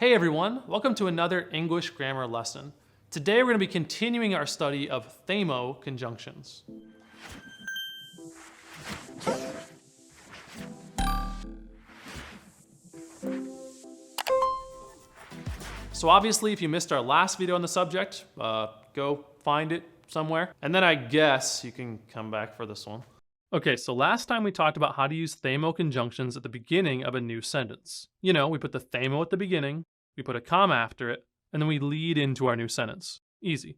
Hey everyone, welcome to another English grammar lesson. Today we're going to be continuing our study of THAMO conjunctions. So obviously if you missed our last video on the subject, go find it somewhere. And then I guess you can come back for this one. Okay, so last time we talked about how to use THAMO conjunctions at the beginning of a new sentence. You know, we put the THAMO at the beginning, we put a comma after it, and then we lead into our new sentence. Easy.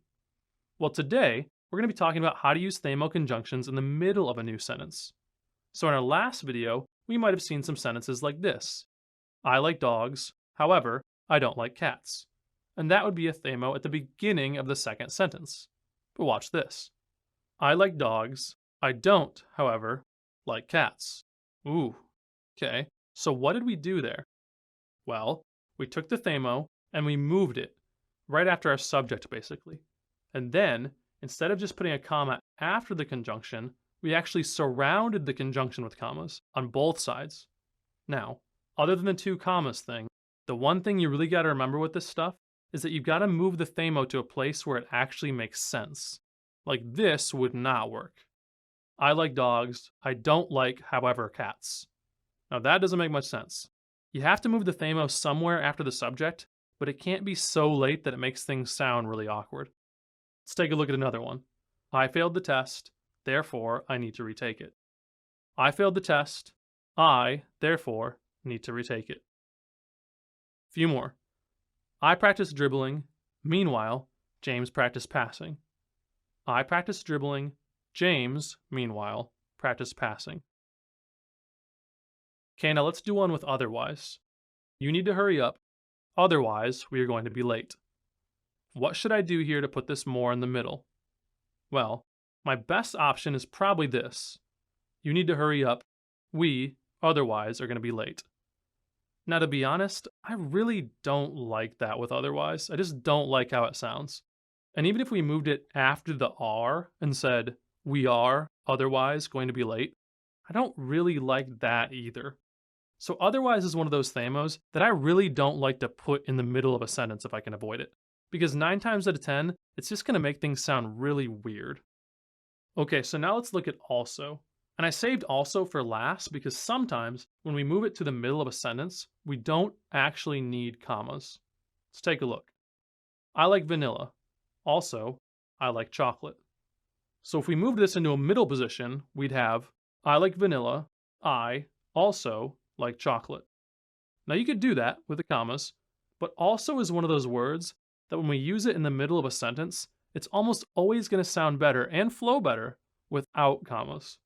Well, today, we're going to be talking about how to use THAMO conjunctions in the middle of a new sentence. So in our last video, we might have seen some sentences like this. I like dogs, however, I don't like cats. And that would be a THAMO at the beginning of the second sentence. But watch this. I like dogs, I don't, however, like cats. Ooh, okay. So what did we do there? Well, we took the THAMO and we moved it right after our subject, basically. And then, instead of just putting a comma after the conjunction, we actually surrounded the conjunction with commas on both sides. Now, other than the two commas thing, the one thing you really got to remember with this stuff is that you've got to move the THAMO to a place where it actually makes sense. Like this would not work. I like dogs, I don't like, however, cats. Now that doesn't make much sense. You have to move the THAMO somewhere after the subject, but it can't be so late that it makes things sound really awkward. Let's take a look at another one. I failed the test, therefore I need to retake it. I failed the test, I, therefore, need to retake it. Few more. I practiced dribbling, meanwhile, James practiced passing. I practiced dribbling, James, meanwhile, practiced passing. Okay, now let's do one with otherwise. You need to hurry up, otherwise we are going to be late. What should I do here to put this more in the middle? Well, my best option is probably this. You need to hurry up, we, otherwise, are going to be late. Now to be honest, I really don't like that with otherwise. I just don't like how it sounds. And even if we moved it after the are and said, we are, otherwise, going to be late, I don't really like that either. So otherwise is one of those THAMOs that I really don't like to put in the middle of a sentence if I can avoid it. Because 9 times out of 10, it's just going to make things sound really weird. Okay, so now let's look at also. And I saved also for last because sometimes when we move it to the middle of a sentence, we don't actually need commas. Let's take a look. I like vanilla. Also, I like chocolate. So if we move this into a middle position, we'd have I like vanilla, I also like chocolate. Now you could do that with the commas, but also is one of those words that when we use it in the middle of a sentence, it's almost always going to sound better and flow better without commas.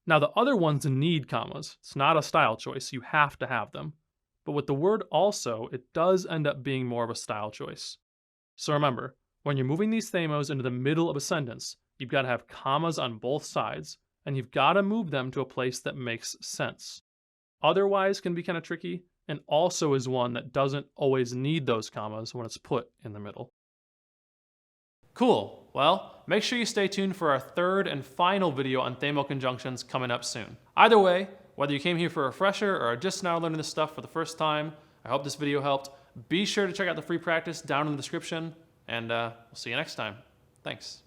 Now the other ones need commas. It's not a style choice, you have to have them. But with the word also, it does end up being more of a style choice. So remember, when you're moving these THAMOs into the middle of a sentence, you've got to have commas on both sides, and you've got to move them to a place that makes sense. Otherwise can be kind of tricky, and also is one that doesn't always need those commas when it's put in the middle. Cool. Well, make sure you stay tuned for our third and final video on THAMO conjunctions coming up soon. Either way, whether you came here for a refresher or are just now learning this stuff for the first time, I hope this video helped. Be sure to check out the free practice down in the description, and we'll see you next time. Thanks.